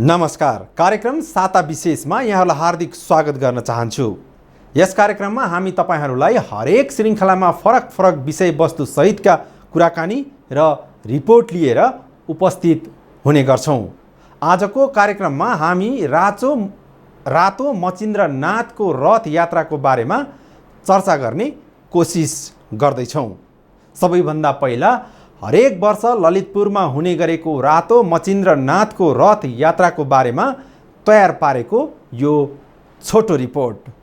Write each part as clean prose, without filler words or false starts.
नमस्कार। कार्यक्रम साता विशेषमा यहाँलाई हार्दिक स्वागत गर्न चाहन्छु। यस कार्यक्रममा हामी तपाईहरूलाई हरेक श्रृङ्खलामा फरक फरक विषयवस्तु सहितका कुराकानी र रिपोर्ट लिएर उपस्थित हुने गर्छौं। आजको कार्यक्रममा हामी रातो मचिन्द्रनाथको रथ यात्राको बारेमा चर्चा गर्ने कोसिस गर्दैछौं। सबैभन्दा पहिला हरेक वर्ष ललितपुरमा हुने गरेको रातो मचिन्द्रनाथको रथ यात्राको बारेमा तयार पारेको यो छोटो रिपोर्ट।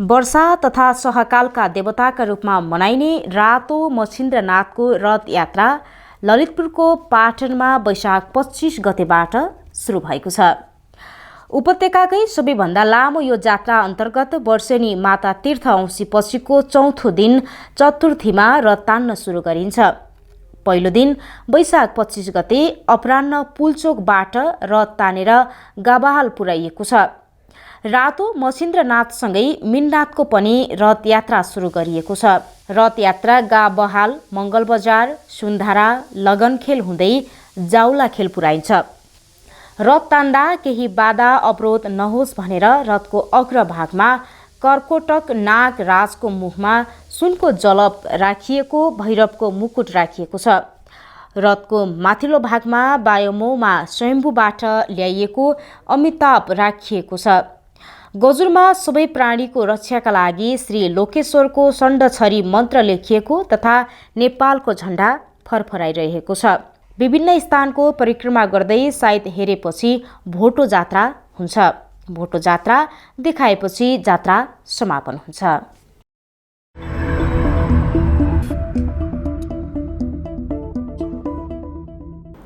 वर्षा तथा सहकालका देवताका रूपमा मनाइने रातो मचिन्द्रनाथको रथ यात्रा ललितपुरको पाटनमा वैशाख 25 गतेबाट सुरु भएको छ। उपत्यकाकै सबैभन्दा लामो यो जात्रा अन्तर्गत वर्षेनी माता तीर्थ औँसी पछिको चौथो दिन चतुर्थीमा रथ तान्न सुरु गरिन्छ। पहिलो दिन वैशाख 25 गते अपराह्न पुलचोकबाट रथ तानेर गाबाहाल पुर्याइएको छ। रातो मचिन्द्रनाथसँगै मिननाथको पनि रथ यात्रा सुरु गरिएको छ। रथ यात्रा गाबहाल, मङ्गलबजार, सुन्धारा, लगनखेल हुँदै जाउलाखेल पुर्याइन्छ। रथ तान्दा केही बाधा अवरोध नहोस् भनेर रथको अग्रभागमा कर्कोटक नाग राजको मुखमा सुनको जलप राखिएको भैरवको मुकुट राखिएको छ। रथको माथिल्लो भागमा बायोमोमा स्वयम्भूबाट ल्याइएको अमिताभ राखिएको छ। गजुरमा सबै प्राणीको रक्षाका लागि श्री लोकेश्वरको सण्डछरी मन्त्र लेखिएको तथा नेपालको झण्डा फरफराइरहेको छ। विभिन्न स्थानको परिक्रमा गर्दै साइत हेरेपछि भोटो जात्रा हुन्छ। भोटो जात्रा देखाएपछि जात्रा समापन हुन्छ।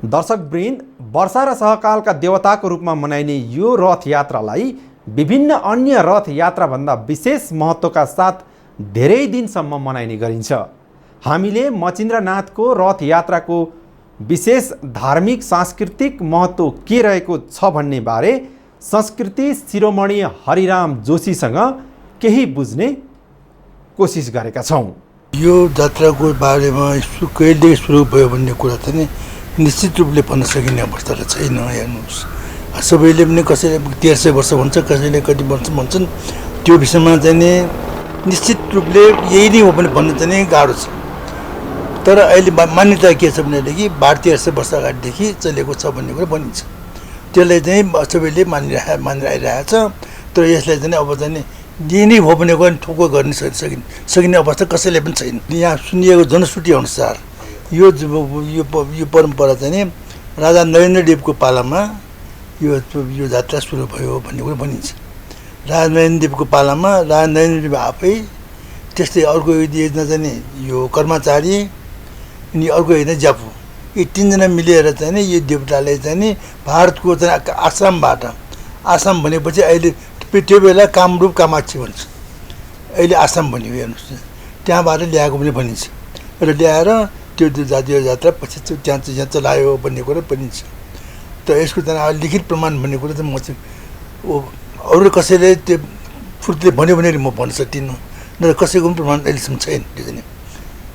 दर्शकवृन्द, वर्षा र सहकालका देवताको रूपमा मनाइने यो रथ यात्रालाई विभिन्न अन्य रथ यात्राभन्दा विशेष महत्त्वका साथ धेरै दिनसम्म मनाइने गरिन्छ। हामीले मचिन्द्रनाथको रथ यात्राको विशेष धार्मिक सांस्कृतिक महत्त्व के रहेको छ भन्ने बारे संस्कृति शिरोमणि हरिराम जोशीसँग केही बुझ्ने कोसिस गरेका छौँ। यो जात्राको बारेमा कहिले सुरु भयो भन्ने कुरा चाहिँ निश्चित रूपले भन्न सकिने अवस्था त छैन। हेर्नुहोस्, सबैले पनि कसैले 1300 वर्ष भन्छ, कसैले कति वर्ष भन्छन्। त्यो विषयमा चाहिँ निश्चित रूपले यही नै हो भने भन्न चाहिँ गाह्रो छ। तर अहिले मान्यता के छ भनेदेखि 1300 वर्ष अगाडिदेखि चलेको छ भन्ने कुरा भनिन्छ। त्यसलाई चाहिँ सबैले मानिरहेको छ। तर यसलाई चाहिँ अब चाहिँ यही नै हो भने ठोको गर्न सकिने अवस्था कसैले पनि छैन। यहाँ सुनिएको जनश्रुति अनुसार यो परम्परा चाहिँ राजा नरेन्द्रदेवको पालामा यो जात्रा सुरु भयो भन्ने कुरा भनिन्छ। राजा नरेन्द्रदेवको पालामा राजा नरेन्द्रदेव आफै, त्यस्तै अर्को एकजना चाहिँ यो कर्मचारी अनि अर्को एकजना ज्यापु, यी तीनजना मिलेर चाहिँ यो देवतालाई चाहिँ भारतको चाहिँ आसामबाट, आसाम भनेपछि अहिले त्यो बेला कामरूप कामाक्षी भन्छ, अहिले आसाम भन्यो। हेर्नुहोस्, त्यहाँबाट ल्याएको पनि भनिन्छ र ल्याएर त्यो जातीय जात्रा पछि त्यहाँ चलायो भन्ने कुरा भनिन्छ। त यसको चाहिँ लिखित प्रमाण भन्ने कुरा चाहिँ म चाहिँ अरू कसैले त्यो फुर्तीले भन्यो भने म भन्न सक्दिनँ, न कसैको पनि प्रमाण अहिलेसम्म छैन। त्यो चाहिँ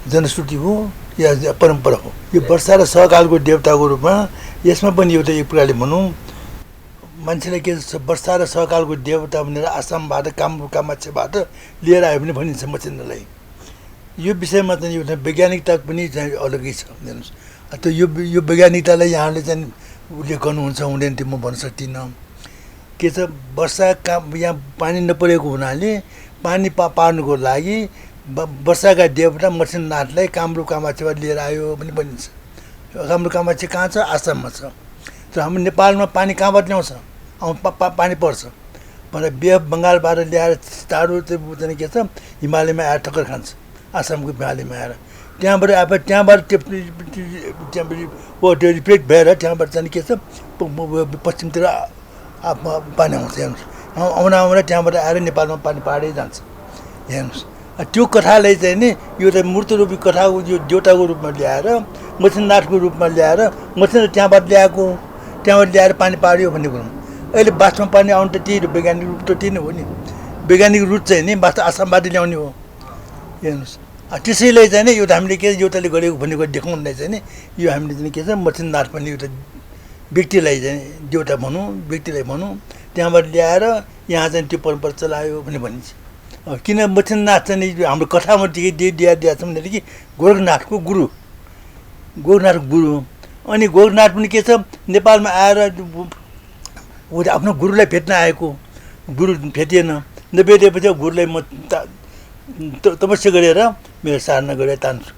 जनश्रुति हो या परम्परा हो। यो वर्षा र सहकालको देवताको रूपमा यसमा पनि एउटा एक प्रकारले भनौँ, मान्छेलाई के वर्षा र सहकालको देवता भनेर आसामबाट कामरूप कामाक्षीबाट लिएर आयो भने भनिन्छ मचिन्द्रलाई। यो विषयमा चाहिँ एउटा वैज्ञानिकता पनि चाहिँ अलग्गै छ। हेर्नुहोस्, त्यो यो वैज्ञानिकतालाई यहाँले चाहिँ उसले गर्नुहुन्छ हुँदैन त्यो म भन्न सक्दिनँ। के छ, वर्षा यहाँ पानी नपरेको हुनाले पानी पार्नुको लागि वर्षाका देवता मचिन्द्रनाथलाई कामरूप कामाक्षीबाट लिएर आयो भने भनिन्छ। कामरूप कामाक्षी कहाँ छ? आसाममा छ। तर हाम्रो नेपालमा पानी कहाँबाट ल्याउँछ? पानी पर्छ भनेर बे अफ बङ्गालबाट ल्याएर टाढो चाहिँ के छ हिमालयमा आएर ठक्कर खान्छ आसामको हिमालयमा आएर त्यहाँबाट रिफ्लेक्ट भएर त्यहाँबाट चाहिँ के छ पश्चिमतिर पानी आउँछ हेर्नुहोस् आउन त्यहाँबाट आएर नेपालमा पानी पाहाडै जान्छ हेर्नुहोस् त्यो कथालाई चाहिँ नि यो त मूर्त रूपी कथा यो देउताको रूपमा ल्याएर मछिन्द्रनाथको रूपमा ल्याएर मछिन्द्र त्यहाँबाट ल्याएर पानी पाड्यो भन्ने कुरो अहिले वास्तवमा पानी आउनु त त्यही वैज्ञानिक रूप त त्यही नै हो नि वैज्ञानिक रूप चाहिँ नि वास्तव आसामबाट ल्याउने हो हेर्नुहोस् त्यसैले चाहिँ नि यो त हामीले के एउटाले गरेको भन्ने कुरा देखाउनलाई चाहिँ नि यो हामीले चाहिँ के छ मछिन्द्रनाथ भन्ने एउटा व्यक्तिलाई चाहिँ देउता भनौँ व्यक्तिलाई भनौँ त्यहाँबाट ल्याएर यहाँ चाहिँ त्यो परम्परा चलायो भने भनिन्छ किन मछिन्द्रनाथ चाहिँ हाम्रो कथामा दिएको छ भनेदेखि गोरखनाथको गुरु अनि गोरखनाथ पनि के छ नेपालमा आएर ऊ आफ्नो गुरुलाई भेट्न आएको गुरु भेटिएन नभेटेपछि गुरुलाई म तपस्या गरेर मेरो साधना गरेर तान्छु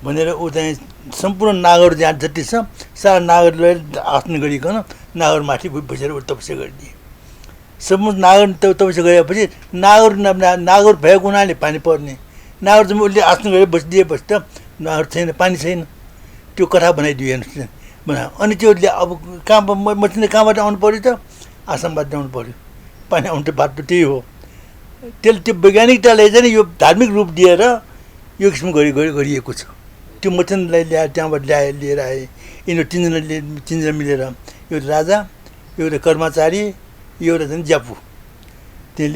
भनेर ऊ चाहिँ सम्पूर्ण नागर जहाँ जति छ सारा नागरलाई आसन गरिकन नागरमाथि बसेर ऊ तपस्या गरिदिए सम्पूर्ण नागर तपस्या गरेपछि नागर भएको हुनाले पानी पर्ने नागर चाहिँ उसले आसन गरेर बसिदिएपछि त नागर छैन पानी छैन त्यो कथा बनाइदियो हेर्नुहोस् अनि त्यो अब कहाँबाट आउनु पऱ्यो त आसामबाट आउनु पऱ्यो पानी आउनु त बाटो त्यही हो त्यसले त्यो वैज्ञानिकताले चाहिँ यो धार्मिक रूप दिएर यो किसिम गरिएको छ त्यो मछिन्द्रलाई ल्याएर त्यहाँबाट लिएर आए यिनीहरू तिनजना मिलेर एउटा राजा एउटा कर्मचारी एउटा चाहिँ ज्यापु त्यो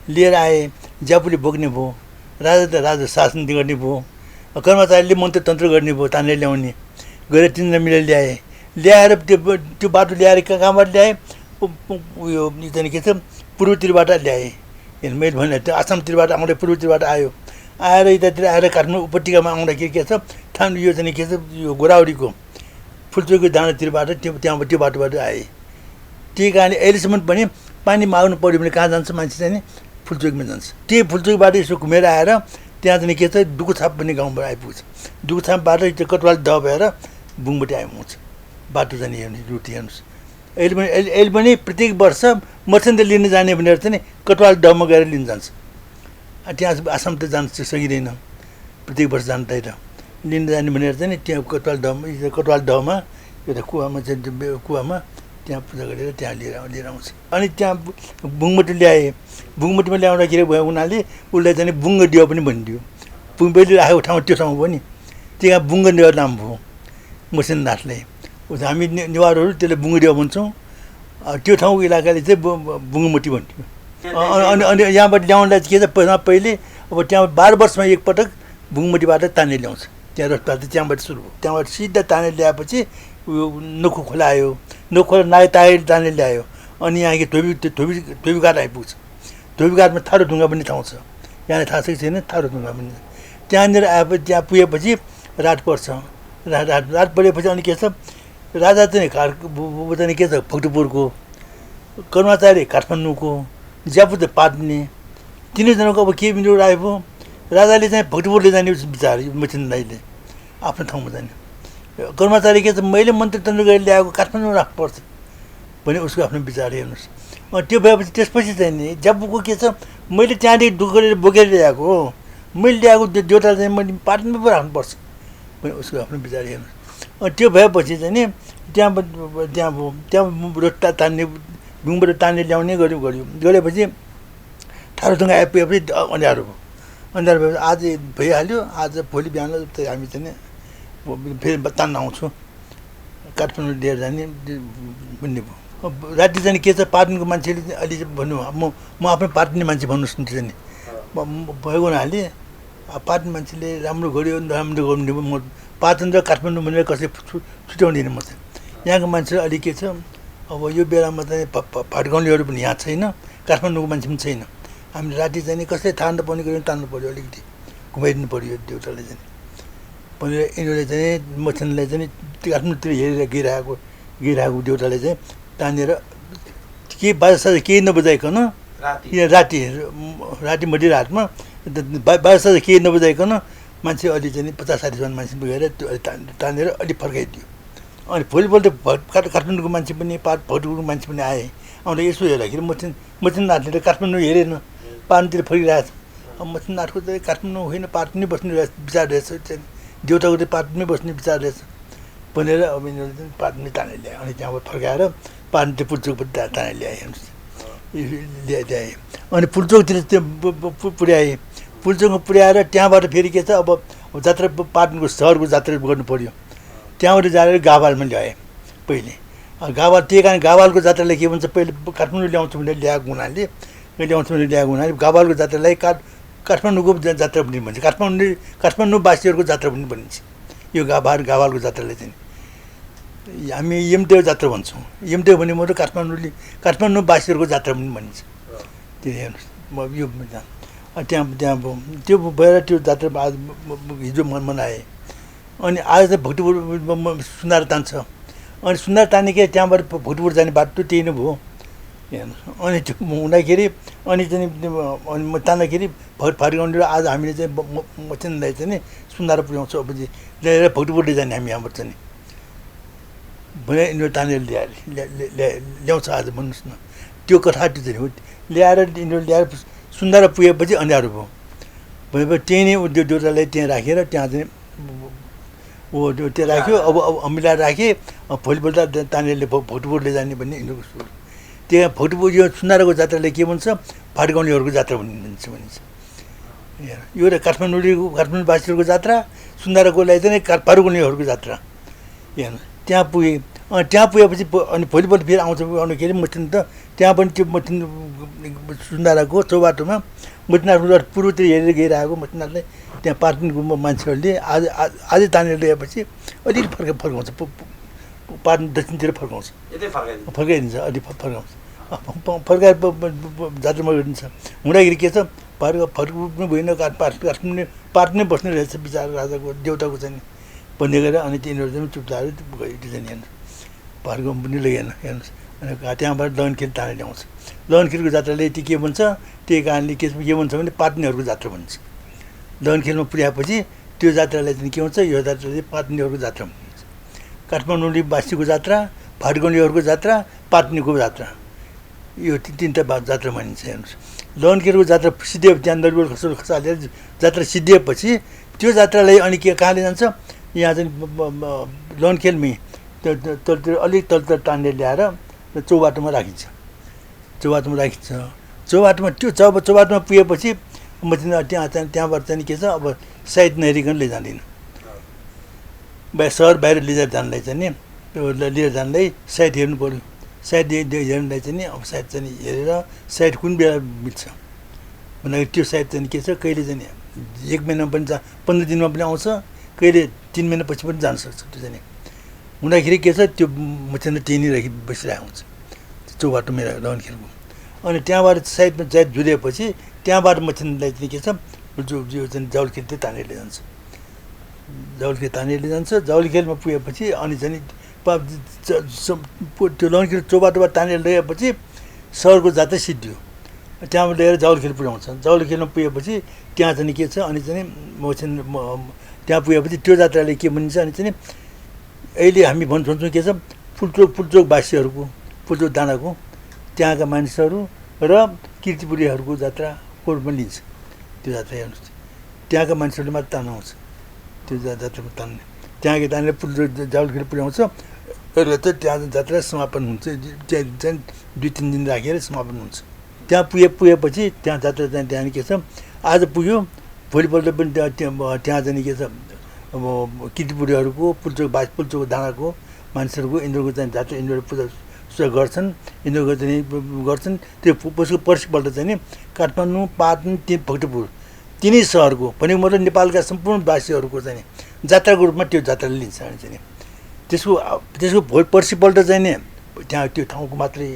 लिएर आए ज्यापुले बोक्ने भयो राजा शासन गर्ने भयो कर्मचारीले मन्त्र तन्त्र गर्ने भयो तानेर ल्याउने गएर तिनजना मिलेर ल्याएर त्यो बाटो ल्याएर कहाँबाट ल्याए उयो चाहिँ के छ पूर्वतिरबाट ल्याए मैले भने त्यो आसामतिरबाट आउँदा पूर्वतिरबाट आएर यतातिर आएर काठमाडौँ उपत्यकामा आउँदाखेरि के छ यो चाहिँ के छ यो गोदावरीको फुलचोकको डाँडातिरबाट त्यो बाटोबाट आए त्यही कारणले अहिलेसम्म पनि पानी माग्नु पऱ्यो भने कहाँ जान्छ मान्छे चाहिँ नि फुलचोकमा जान्छ त्यही फुलचोकबाट यसो घुमेर आएर त्यहाँ चाहिँ के छ डुकुछाप भन्ने गाउँबाट आइपुग्छ डुकुछापबाट त्यो कटवाल दह भएर बुङबटी आइपुग्छ बाटो जाने हेर्नुहोस् रुट हेर्नुहोस् अहिले पनि प्रत्येक वर्ष मछिन्द्र लिन जाने भनेर चाहिँ नि कटवाल दहमा गएर लिन जान्छ त्यहाँ आसाम त जान सकिँदैन प्रत्येक वर्ष जाँदैन लिन जाने भनेर चाहिँ नि त्यहाँ कटवाल दहमा एउटा कुवामा त्यहाँ पूजा गरेर त्यहाँ लिएर आउँछ अनि त्यहाँ बुङबटी बुङबटीमा ल्याउँदाखेरि भयो हुनाले उसलाई चाहिँ बुङ्ग डियो पनि भनिदियो बुङबटी राखेको ठाउँ त्यो ठाउँ भयो नि त्यहाँ बुङ्ग डियो नाम भयो मछिन्द्रनाथले हामी नेवारहरू त्यसलाई बुङ्ग डियो भन्छौँ त्यो ठाउँको इलाकाले चाहिँ बुङमटी भन्थ्यो अनि यहाँबाट ल्याउनलाई के छ पहिले अब त्यहाँ 12 वर्षमा एकपटक बुङमटीबाट तानेर ल्याउँछ त्यहाँ रसपात त्यहाँबाट सुरु भयो त्यहाँबाट सिधा तानेर ल्याएपछि उयो नोखो खोला आयो नोखो खोला तानेर ल्यायो अनि यहाँ धोबीघाट आइपुग्छ धोबीघाटमा थारो ढुङ्गा भन्ने ठाउँ छ यहाँले थाहा छ कि छैन थारो ढुङ्गा भन्ने त्यहाँनिर आएपछि त्यहाँ पुगेपछि रात पर्छ रात परेपछि अनि के छ राजा चाहिँ के छ भक्तपुरको कर्मचारी काठमाडौँको ज्यापु त पाट्ने तिनैजनाको अब के मिलेर आयो राजाले चाहिँ भक्तपुरले जाने विचार मछिन्द्रनाथले आफ्नो ठाउँमा जाने कर्मचारी के छ मैले मन्त्र तन्त्र गरेर ल्याएको काठमाडौँमा राख्नुपर्छ भने उसको आफ्नो विचार हेर्नुहोस् त्यो भएपछि त्यसपछि चाहिँ नि ज्यापुको के छ मैले त्यहाँदेखि दुःख गरेर बोकेर ल्याएको हो मैले ल्याएको देउता चाहिँ मैले पाटनमा पो राख्नुपर्छ भने उसको आफ्नो विचार हेर्नुहोस् त्यो भएपछि चाहिँ नि त्यहाँ रोटा तान्ने ढुङबाट तान्ने ल्याउने गरेपछि ठाडो ढुङ्गा आइपुगेपछि अँध्यारो भएपछि आज भइहाल्यो आज भोलि बिहान हामी चाहिँ फेरि तान्न आउँछु काठमाडौँ लिएर जाने भन्ने भयो राति चाहिँ के छ पाटनको मान्छेले अलि भन्नु म आफ्नो पाटने मान्छे भन्नुहोस् न चाहिँ भएको हुनाले पाटने मान्छेले राम्रो गर्यो राम्रो गर्नु म पाटन र काठमाडौँ भनेर कसैले छुट्याउँदैन म चाहिँ यहाँको मान्छे अलिक के छ अब यो बेलामा चाहिँ फाटगाउँलेहरू पनि यहाँ छैन काठमाडौँको मान्छे पनि छैन हामीले राति चाहिँ कसैले थाहा नपाउने गरी तान्नु पऱ्यो अलिकति घुमाइदिनु पऱ्यो देउतालाई चाहिँ भनेर यिनीहरूले चाहिँ मछिन्द्रलाई चाहिँ काठमाडौँतिर हेरेर गइरहेको देउतालाई चाहिँ तानेर केही बाजासाजा केही नबजाइकन राति मध्य रातमा बाजासाजा केही नबजाइकन मान्छे अलि चाहिँ 50-60 जना मान्छे गएर त्यो तानेर अलि फर्काइदियो अनि भोलिपल्ट काठमाडौँको मान्छे पनि भोटपुरको मान्छे पनि आए आउँदा यसो हेर्दाखेरि मचिन नाथले काठमाडौँ हेरेन पाटनतिर फर्किरहेछ अब मचिन नाथको त काठमाडौँ होइन पाटनै बस्ने विचार रहेछ देउताको त पाटनै बस्ने विचार रहेछ भनेर अब यिनीहरू चाहिँ पाटनै तानेर ल्याए अनि त्यहाँबाट फर्काएर पाटनतिर पुल्चोकपट्टि तानेर ल्याए हेर्नुहोस् ल्याए अनि पुल्चोकतिर त्यो पुर्याए पुल्चोकमा पुर्याएर त्यहाँबाट फेरि के छ अब जात्रा पाटनको सहरको जात्रा गर्नु पऱ्यो त्यहाँबाट जाएर गाभालमा ल्याएँ पहिले गाभाल त्यही कारण गाभालको जात्रालाई के भन्छ पहिले काठमाडौँ ल्याउँछु भनेर ल्याएको हुनाले गाभालको जात्रालाई काठमाडौँको जात्रा पनि भन्छ काठमाडौँवासीहरूको जात्रा पनि भनिन्छ यो गाभालको जात्रालाई चाहिँ हामी यमदेव जात्रा भन्छौँ यमदेव भने म त काठमाडौँवासीहरूको जात्रा पनि भनिन्छ त्यो हेर्नुहोस् म यो त्यहाँ त्यो भएर त्यो जात्रा आज हिजो मनाएँ अनि आज त भक्तपुर सुनार तान्छ अनि सुनार तानेकै त्यहाँबाट भक्तपुर जाने बाटो त्यही नै भयो हेर्नुहोस् अनि त्यो हुँदाखेरि अनि चाहिँ अनि म तान्दाखेरि फर्काउने आज हामीले चाहिँ मचिनलाई चाहिँ नि सुनार पुर्याउँछौँ अब ल्याएर भक्तपुरले जाने हामी यहाँबाट चाहिँ भने यिनीहरू तानेर ल्याउँछ आज भन्नुहोस् न त्यो कथा त्यो चाहिँ हो ल्याएर यिनीहरू ल्याएर सुन्दारा पुगेपछि अँध्यारो भयो भनेपछि त्यही नै त्यो देउतालाई त्यहाँ राखेर त्यहाँ चाहिँ त्यो राख्यो अब मिलाएर राखेँ भोलिपल्ट तानेरले भोटपुरले जाने भन्ने यिनीहरूको सुरु त्यहाँ भोटपुर यो सुन्दाराको जात्राले के भन्छ फाटगाउँलेहरूको जात्रा भनिन्छ यो र काठमाडौँवासीहरूको जात्रा सुन्दाराकोलाई चाहिँ फाटगाउँलेहरूको जात्रा हेर्नु त्यहाँ पुगेँ त्यहाँ पुगेपछि अनि भोलिपल्ट फेरि आउँदाखेरि मचिन त त्यहाँ पनि त्यो मचिन सुन्दाराको चौबाटोमा मचिनाथ पूर्वतिर हेरेर गइरहेको मचिनाथलाई त्यहाँ पाटनको मान्छेहरूले आजै तानेर ल्याएपछि अलिक फर्काउँछ पाटन दक्षिणतिर फर्काउँछ फर्काइदिन्छ अलिक फर्काउँछ फर्काएर जात्रामा गरिदिन्छ हुँदाखेरि के छ फर्काउनु भएन पाटनै बस्ने रहेछ विचार राजाको देउताको चाहिँ भन्ने गरेर अनि तिनीहरू चाहिँ चुप्लाएर गयो त्यो चाहिँ हेर्नु फर्काउनु पनि लगेन हेर्नुहोस् अनि त्यहाँबाट लगनखेल तानेर ल्याउँछ लगनखेलको जात्राले यति के भन्छ त्यही कारणले के भन्छ भने पाटनीहरूको जात्रा भन्छ लगनखेलमा पुर्याएपछि त्यो जात्रालाई चाहिँ के हुन्छ यो जात्राले पाटनीहरूको जात्रा भनिन्छ काठमाडौँवासीको जात्रा फाटगाउँलेहरूको जात्रा पाटनीको जात्रा यो तिनवटा जात्रा मानिन्छ हेर्नुहोस् लगनखेलको जात्रा सिद्धिए त्यहाँ नरिवल खसालेर जात्रा सिद्धिएपछि त्यो जात्रालाई अनि के कहाँले जान्छ यहाँ चाहिँ लगनखेलमै तलतिर अलिक तलतिर तानेर ल्याएर चौबाटोमा राखिन्छ चौबाटोमा त्यो चौबाटोमा पुगेपछि म चाहिँ त्यहाँबाट चाहिँ के छ अब साइड नहेरिकन लैजाँदैन सहर बाहिर लिएर जानलाई चाहिँ नि त्यो लिएर जानलाई साइड हेर्नु पऱ्यो साइड हेर्नुलाई चाहिँ नि अब साइड चाहिँ हेरेर साइड कुन बेला मिल्छ भन्दाखेरि त्यो साइड चाहिँ के छ कहिले चाहिँ 1 महिनामा पनि 15 दिनमा पनि आउँछ कहिले 3 महिनापछि पनि जान सक्छ त्यो चाहिँ हुँदाखेरि के छ त्यो मचिन त्यहीँ बसिरहेको हुन्छ चौबाटोमा लगनखेलको अनि त्यहाँबाट साइडमा जुरेपछि त्यहाँबाट मचिनलाई चाहिँ के छ जो चाहिँ जाउलखेल तानेर जान्छ जाउलखेलमा पुगेपछि अनि चाहिँ त्यो लगनखेल चौबाटोबाट तानेर ल्याएपछि सहरको जात्रा सिद्धियो त्यहाँबाट ल्याएर जाउलखेल पुर्याउँछ जाउलखेलमा पुगेपछि त्यहाँ चाहिँ के छ अनि चाहिँ मचिन त्यहाँ पुगेपछि त्यो जात्राले के भनिन्छ अनि चाहिँ अहिले हामी भन्छौँ के छ पुल्चोकवासीहरूको पुल्चोक डाँडाको त्यहाँका मानिसहरू र किर्तिपुरीहरूको जात्रा कोर्टमा लिन्छ त्यो जात्रा हेर्नुहोस् त्यहाँका मान्छेहरूले मात्र तानाउँछ त्यो जात्रामा तान्ने त्यहाँको तानेर पुल्चोक जाउलखेल पुर्याउँछ र चाहिँ त्यहाँ जात्रा समापन हुन्छ चाहिँ 2-3 दिन राखेर समापन हुन्छ त्यहाँ पुगेपछि त्यहाँ जात्रा चाहिँ त्यहाँ के छ आज पुग्यो भोलिपल्ट पनि त्यहाँ चाहिँ के छ अब किर्तिपुरीहरूको पुल्चोक डाँडाको मानिसहरूको यिनीहरूको चाहिँ जात्रा यिनीहरू पूजा गर्छन् यिनीहरूको चाहिँ गर्छन् त्यो पछि पर्सिपल्ट चाहिँ नि काठमाडौँ पाटन भक्तपुर तिनै सहरको भनेको मतलब नेपालका सम्पूर्ण वासीहरूको चाहिँ जात्राको रूपमा त्यो जात्राले लिन्छ अनि चाहिँ त्यसको पर्सिपल्ट चाहिँ नि त्यहाँ त्यो ठाउँको मात्रै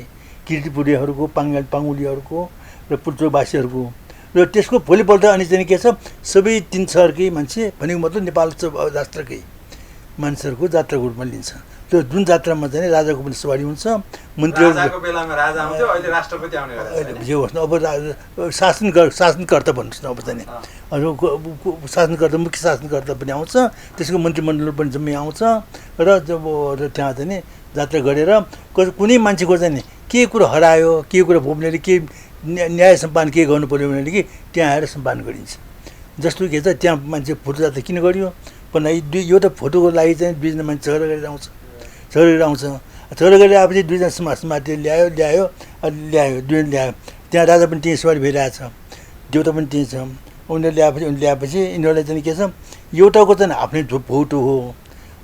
किर्तिपुरीहरूको पाङ्गुलीहरूको र पुल्चोकवासीहरूको र त्यसको भोलिपल्ट अनि चाहिँ के छ सबै 3 सहरकै मान्छे भनेको मतलब नेपाल राष्ट्रकै मान्छेहरूको जात्राको रूपमा लिन्छ त्यो जुन जात्रामा चाहिँ राजाको पनि सवारी हुन्छ, मन्त्रीहरू राजाको बेलामा राजा आउँथ्यो, अहिले राष्ट्रपति आउने गरेछ। जे होस् न, अब शासनकर्ता भन्नुहोस् न, अब चाहिँ शासनकर्ता, मुख्य शासनकर्ता पनि आउँछ, त्यसको मन्त्रीमण्डल पनि जम्मै आउँछ र जब त्यहाँ चाहिँ नि जात्रा गरेर कुनै मान्छेको चाहिँ नि के कुरो हरायो, के कुरो भोग्नेले के न्याय सम्पादन के गर्नु पऱ्यो भनेर कि त्यहाँ आएर सम्पादन गरिन्छ। जस्तो के छ त्यहाँ मान्छे फोटो जात्रा किन गरियो भन्दा एउटा फोटोको लागि चाहिँ दुईजना मान्छे झगडा गरेर आउँछ, झगडा गरेर आएपछि दुईजना समाजमाथि ल्यायो त्यहाँ राजा पनि त्यहीँ सवारी भइरहेछ, देउता पनि त्यहीँ छ। उनीहरूले ल्याएपछि यिनीहरूलाई चाहिँ के छ, एउटाको चाहिँ आफ्नै फोटो हो,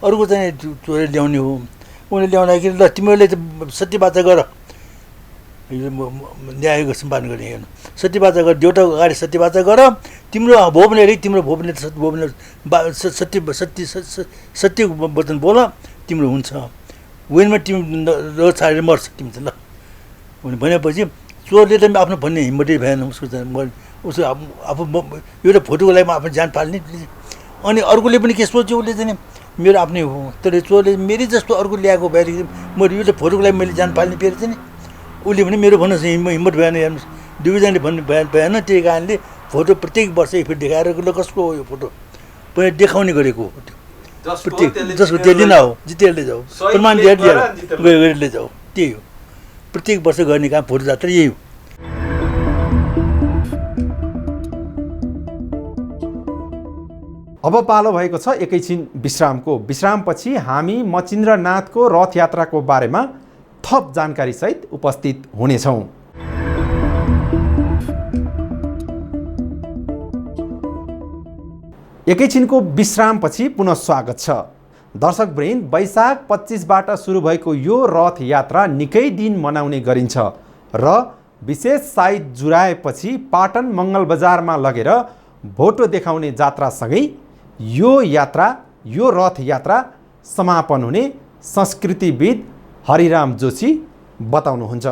अर्को चाहिँ चोरेर ल्याउने हो। उनीहरूले ल्याउँदाखेरि ल तिमीहरूले सत्यवाचा गर, न्यायको सम्पादन गर्ने हेर्नु, सत्यवाचा गर, देउटाको अगाडि सत्यवाचा गर, तिम्रो भो भने तिम्रो भो भने सत्य वचन बोल, तिम्रो हुन्छ, वेनमा तिमी र छाडेर मर्छ तिमी चाहिँ ल भनेपछि चोरले त आफ्नो भन्ने हिम्मतै भएन उसको आफू एउटा फोटोको लागि आफ्नो जान फाल्ने। अनि अर्कोले पनि के सोच्यो, उसले चाहिँ मेरो आफ्नै हो, तर चोरले मेरै जस्तो अर्को ल्याएको भएर म एउटा फोटोको लागि मैले जान फाल्ने फेरि चाहिँ उसले भने मेरो भन्नुहोस् हिम्मत भएन, हेर्नुहोस् दुवैजनाले भन्नु भएन। त्यही कारणले फोटो प्रत्येक वर्ष एकपल्ट देखाएर कसको हो यो फोटो पनि देखाउने गरेको हो, प्रत्येक जसको त्यसले नहो जितेरले जाऊ, प्रमाण लिएर जाऊ, त्यही हो प्रत्येक वर्ष गर्ने काम फोटो जात्रा यही हो। अब पालो भएको छ एकैछिन विश्रामको। विश्रामपछि हामी मचिन्द्रनाथको रथयात्राको बारेमा थप जानकारी सहित उपस्थित हुनेछौँ। एकैछिनको विश्रामपछि पुनः स्वागत छ। दर्शकवृन्द, वैशाख 25बाट सुरु भएको यो रथ यात्रा निकै दिन मनाउने गरिन्छ र विशेष साइत जुराएपछि पाटन मङ्गल बजारमा लगेर भोटो देखाउने जात्रासँगै यो रथ यात्रा समापन हुने संस्कृतिविद हरिराम जोशी बताउनुहुन्छ।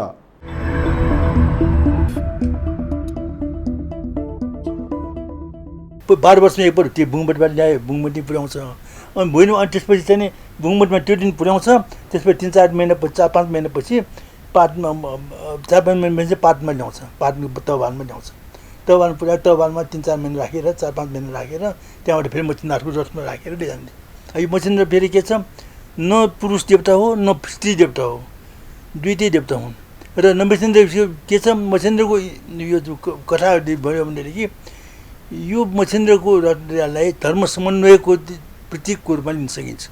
बाह्र वर्षमा एकपल्ट त्यो बुङबटबाट ल्यायो, बुङबटी पुर्याउँछ। अनि भोइनो अनि त्यसपछि चाहिँ नि बुङबटमा त्यो दिन पुर्याउँछ। त्यसपछि 4-5 महिनापछि पाटमा 4-5 महिनापछि पाटमा ल्याउँछ, पाटको तहबानमा ल्याउँछ। तहबान पुऱ्यायो, तहबानमा 3-4 महिना राखेर 4-5 महिना राखेर त्यहाँबाट फेरि मचिन्द्रनाथको रथमा राखेर ल्याइजान्छ। यो मचिन्द्र फेरि के छ, न पुरुष देवता हो न स्त्री देवता हो, दुइटै देवता हुन्। र मचिन्द्र के छ, मचिन्द्रको यो कथा भयो भनेदेखि यो मचिन्द्रको रथलाई धर्म समन्वयको प्रतीकको रूपमा लिन सकिन्छ।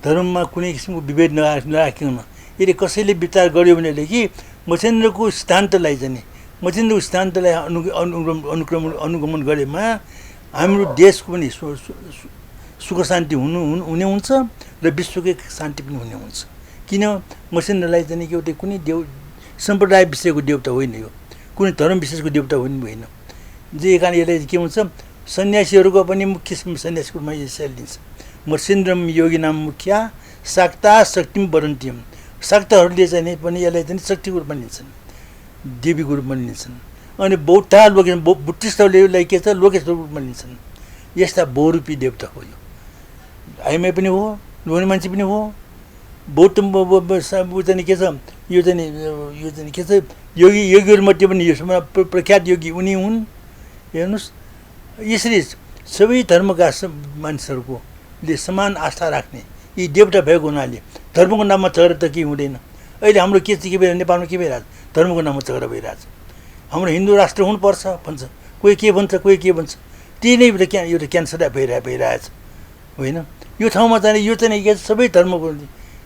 धर्ममा कुनै किसिमको विभेद नराखिकन यदि कसैले विचार गर्यो भनेदेखि मचिन्द्रको सिद्धान्तलाई चाहिँ मचिन्द्रको सिद्धान्तलाई अनुगमन गरेमा हाम्रो देशको पनि सुख शान्ति हुने हुन्छ र विश्वकै शान्ति पनि हुने हुन्छ। किन मचिन्द्रलाई चाहिँ एउटा कुनै सम्प्रदाय विषयको देवता होइन, यो कुनै धर्म विशेषको देवता होइन। जे कारण यसले के हुन्छ, सन्यासीहरूको पनि मुख्य सन्यासीको रूपमा यसरी लिन्छ। मचिन्द्रम योगी नाम मुख्या शाक्ता शक्तिम वरन्त्यम। शाक्तहरूले चाहिँ पनि यसलाई चाहिँ शक्तिको रूपमा लिन्छन्, देवीको रूपमा लिन्छन्। अनि बौद्ध बुद्धिस्टहरूले यसलाई के छ, लोकेशको रूपमा लिन्छन्। यस्ता बहुरूपी देवता हो यो, आइमै पनि हो, लोने मान्छे पनि हो। बौद्ध चाहिँ के छ, यो चाहिँ के छ, योगीहरूमध्ये पनि यो प्रख्यात योगी उनी हुन्। हेर्नुहोस्, यसरी सबै धर्मका मानिसहरूकोले समान आस्था राख्ने यी देवता भएको हुनाले धर्मको नाममा झगडा त केही हुँदैन। अहिले हाम्रो के के भइरहेको, नेपालमा के भइरहेछ, धर्मको नाममा झगडा भइरहेछ। हाम्रो हिन्दू राष्ट्र हुनुपर्छ भन्छ, कोही के भन्छ, कोही के भन्छ। त्यही नै एउटा क्यान्सर भइरहेछ होइन। यो ठाउँमा चाहिँ यो चाहिँ सबै धर्मको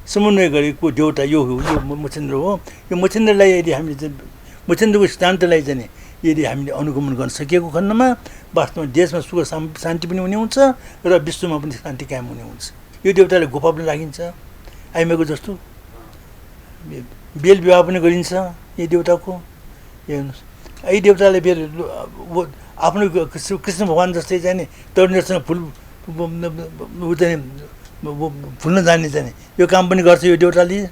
समन्वय गरेको देवता यो मचिन्द्र हो। यो मचिन्द्रलाई यदि हामीले चाहिँ मचिन्द्रको सिद्धान्तलाई चाहिँ यदि हामीले अनुगमन गर्न सकेको खण्डमा वास्तवमा देशमा सुख शान्ति पनि हुने हुन्छ र विश्वमा पनि शान्ति कायम हुने हुन्छ। यो देवतालाई गोपा पनि राखिन्छ, आइमाको जस्तो बेल विवाह पनि गरिन्छ यो देवताको। हेर्नुहोस्, यी देवतालाई फेरि आफ्नो कृष्ण भगवान् जस्तै चाहिँ नि तरुणीहरूसँग फुल्न जाने चाहिँ यो काम पनि गर्छ यो देवताले।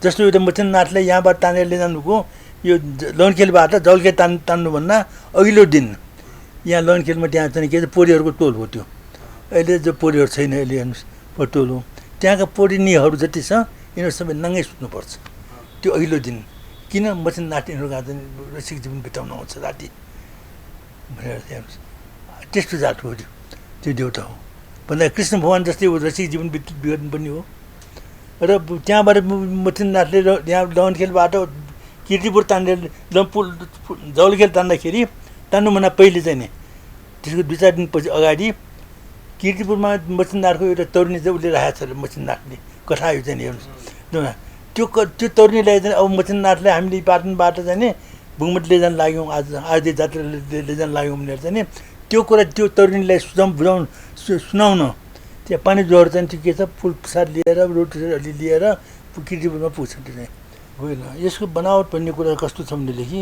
जस्तो एउटा मचिन्द्रनाथलाई यहाँबाट तानेर लिजानुको यो लौनखेलबाट जलखेल तान्नुभन्दा अघिल्लो दिन यहाँ लौनखेलमा त्यहाँ चाहिँ के छ, पोरीहरूको टोल हो त्यो। अहिले जो पोरीहरू छैन अहिले हेर्नुहोस् टोल हो, त्यहाँका पढिनेहरू जति छ यिनीहरू सबै नङ्गै सुत्नुपर्छ त्यो अघिल्लो दिन। किन मचिन नाट्ने यिनीहरू आज रसिक जीवन बिताउन आउँछ राति भनेर हेर्नुहोस् त्यस्तो जात हो त्यो देउता हो भन्दा कृष्ण भगवान् जस्तै रसिक जीवन बिगार्नु पनि हो। र त्यहाँबाट मचिन नाथले यहाँ लगनखेलबाट किर्तिपुर तान्ने जौलखेल तान्दाखेरि तान्नु मना पहिले चाहिँ नि त्यसको 2-4 दिनपछि अगाडि किर्तिपुरमा मचिनदारको एउटा तरुनी चाहिँ उसले राखेको छ मचिनदारले कथा यो चाहिँ हेर्नुहोस् त्यो तरुनीलाई चाहिँ अब मचिनदारले हामीले पाटनबाट चाहिँ नि बुङमट लैजान लाग्यौँ आज जात्रा लैजान लाग्यौँ भनेर चाहिँ नि त्यो कुरा त्यो तरुनीलाई सुनाउन त्यहाँ पानी जोर चाहिँ त्यो के छ फुल प्रसाद लिएर रोटी अलि लिएर किर्तिपुरमा पुग्छ त्यो चाहिँ गएन। यसको बनावट भन्ने कुरा कस्तो छ भनेदेखि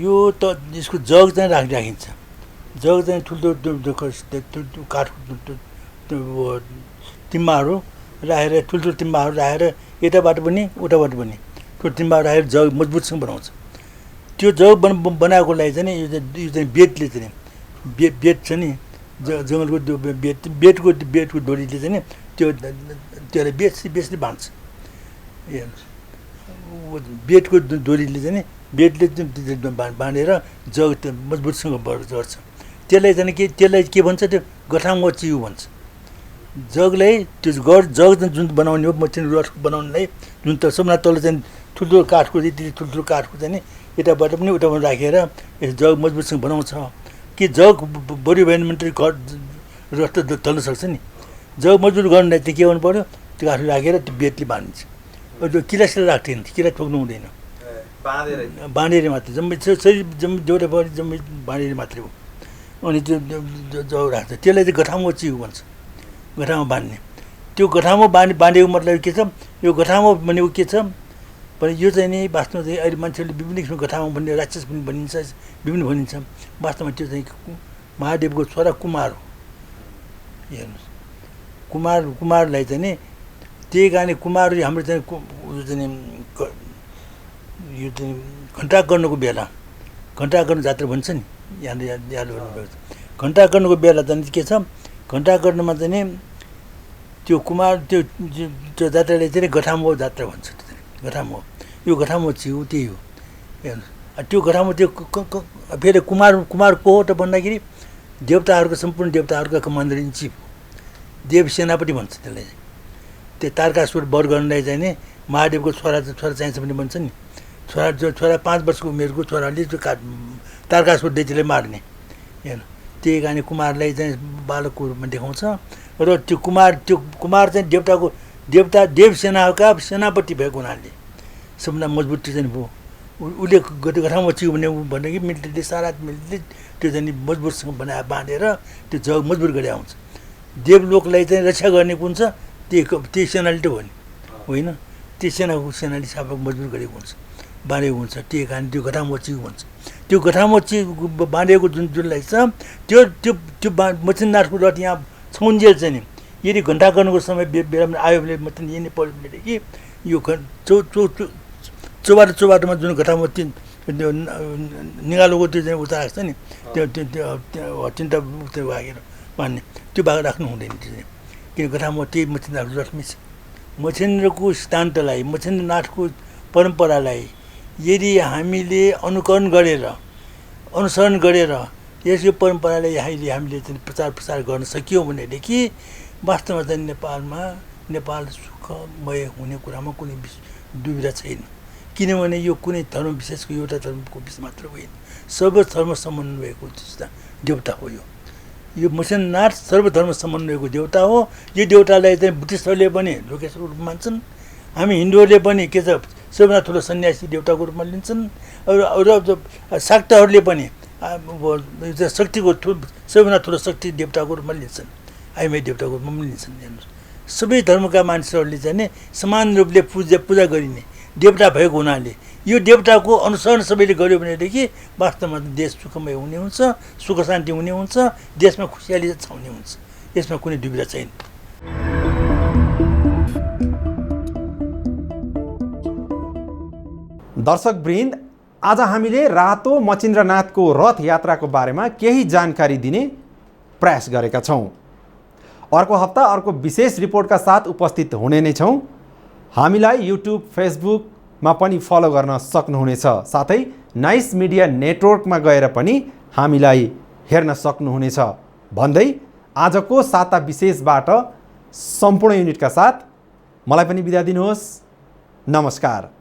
यो त यसको जग चाहिँ राखिन्छ। जग चाहिँ ठुल्ठुलो काठको तिम्बाहरू राखेर ठुल्ठुलो तिम्बाहरू राखेर यताबाट पनि उताबाट पनि ठुलो तिम्बाहरू राखेर जग मजबुतसँग बनाउँछ। त्यो जग बनाएको लागि चाहिँ यो चाहिँ बेतले चाहिँ बेत छ नि जङ्गलको बेतको डोरीले चाहिँ नि त्यसलाई बेचले बाँध्छ। हेर्नुहोस् बेतको डोरीले चाहिँ नि बेतले बाँधेर जग मजबुतसँग गर्छ। त्यसलाई के भन्छ त्यो गठाङ्गो चिउ भन्छ। जगलाई त्यो जग जुन बनाउने हो मचिन रस बनाउनलाई जुन त सबभन्दा तल चाहिँ ठुल्ठुलो काठको यति ठुल्ठुलो काठको चाहिँ नि यताबाट पनि उताबाट राखेर जग मजबुतसँग बनाउँछ कि जग बढी भएन भने घर रस त चल्न सक्छ नि। जग मजबुत गर्नलाई चाहिँ के गर्नु पऱ्यो त्यो काठ राखेर त्यो बेतले बाँधिन्छ। त्यो किलासिला राख्दैन किला ठोक्नु हुँदैन बाँधेर मात्रै जम्मै शरीर जम्मै जोडे बढी जम्मै बाँधेर मात्रै हो। अनि त्यो जग राख्छ त्यसलाई चाहिँ गठामो चिउ भन्छ गठामो बाँध्ने। त्यो गठामो बाँधेको मतलब के छ यो गठामो भनेको के छ भने यो चाहिँ नि वास्तवमा चाहिँ अहिले मान्छेहरूले विभिन्न किसिमको गठामो भन्ने राक्षस पनि भनिन्छ विभिन्न भनिन्छ। वास्तवमा त्यो चाहिँ महादेवको छोरा कुमार हो। हेर्नुहोस् कुमारलाई चाहिँ नि त्यही कारण कुमार हाम्रो चाहिँ यो चाहिँ घण्टाकर्णको बेला घण्टाकर्ण जात्रा भन्छ नि यहाँले याद गर्नुभएको छ। घण्टाकर्णको बेला चाहिँ के छ घण्टाकर्णमा चाहिँ नि त्यो कुमार त्यो जात्रालाई चाहिँ गठामो जात्रा भन्छ। गठामो यो गठामो चिउ त्यही हो। हेर्नुहोस् त्यो गठामो त्यो फेरि कुमार को हो त भन्दाखेरि देवताहरूको सम्पूर्ण देवताहरूका कमान्डर इन चिफ देव सेनापति भन्छ त्यसलाई। त्यो तारकासुर वर गर्नलाई चाहिँ नि महादेवको छोरा चाहिन्छ भने भन्छ नि। छोरा 5 वर्षको उमेरको छोराले त्यो तारकासुर दैत्यलाई मार्ने। हेर्नु त्यही कारण कुमारलाई चाहिँ बालकको रूपमा देखाउँछ। र त्यो कुमार चाहिँ देवता देव सेनाका सेनापति भएको हुनाले सबभन्दा मजबुत चाहिँ भयो। उसले गठामो चिउ भने कि मिलिट्रीले सारा मिलिट्रीले त्यो चाहिँ मजबुतसँग बाँधेर त्यो जग मजबुत गरे आउँछ। देवलोकलाई चाहिँ रक्षा गर्ने कुन छ त्यही सेनाले त हो नि होइन त्यो सेनाले सबै मजबुत गरेको हुन्छ बाँधेको हुन्छ। त्यही कारण त्यो गठामो चिउ भन्छ। त्यो गठामो चिउ बाँधेको जुनलाई छ त्यो मचिनदारको रथ यहाँ छौन्जेल चाहिँ नि यदि घण्टाकर्णको समय बेलामा आयो भने मतलब यही नै पऱ्यो भनेदेखि यो चौबाटोमा जुन घटामो निगालोको त्यो चाहिँ उता राख्छ नि त्यो चिन्ता त्यो भागेर मान्ने त्यो भाग राख्नु हुँदैन। त्यो चाहिँ किन घटामो त्यही मचिन्द्रको रश्मि छ। मचिन्द्रको सिद्धान्तलाई मचिन्द्रनाथको परम्परालाई यदि हामीले अनुसरण गरेर यसको परम्परालाई हामीले चाहिँ प्रचार गर्न सकियो भनेदेखि वास्तवमा चाहिँ नेपाल सुखमय हुने कुरामा कुनै दुविधा छैन। किनभने यो कुनै धर्म विशेषको एउटा धर्मको विषय मात्र होइन सर्व धर्म समन्वयको देवता हो। यो मचिन्द्रनाथ सर्वधर्म समन्वयको देवता हो। यो देवतालाई चाहिँ बुद्धिस्टहरूले पनि लोकेश्वरको रूपमा मान्छन्। हामी हिन्दूहरूले पनि के छ सबभन्दा ठुलो सन्यासी देवताको रूपमा लिन्छन्। र शाक्तहरूले पनि शक्तिको सबभन्दा ठुलो शक्ति देवताको रूपमा लिन्छन्। आइमाई देवताको रूपमा पनि लिन्छन्। हेर्नुहोस् सबै धर्मका मानिसहरूले चाहिँ नि समान रूपले पूजा गरिने देवता भएको हुनाले यो देवताको अनुसरण सबैले गर्यो भनेदेखि वास्तवमा देश सुखमय हुने हुन्छ सुख शान्ति हुने हुन्छ देशमा खुसियाली छाउने हुन्छ। यसमा कुनै दुविधा छैन। दर्शकवृन्द आज हामीले रातो मचिन्द्रनाथको रथ यात्राको बारेमा केही जानकारी दिने प्रयास गरेका छौँ। अर्को हप्ता अर्को विशेष रिपोर्टका साथ उपस्थित हुने नै छौँ। हामीलाई युट्युब फेसबुकमा पनि फलो गर्न सक्नुहुनेछ। साथै नाइस मिडिया नेटवर्कमा गएर पनि हामीलाई हेर्न सक्नुहुनेछ भन्दै आजको साता विशेषबाट सम्पूर्ण युनिटका साथ मलाई पनि बिदा दिनुहोस्। नमस्कार।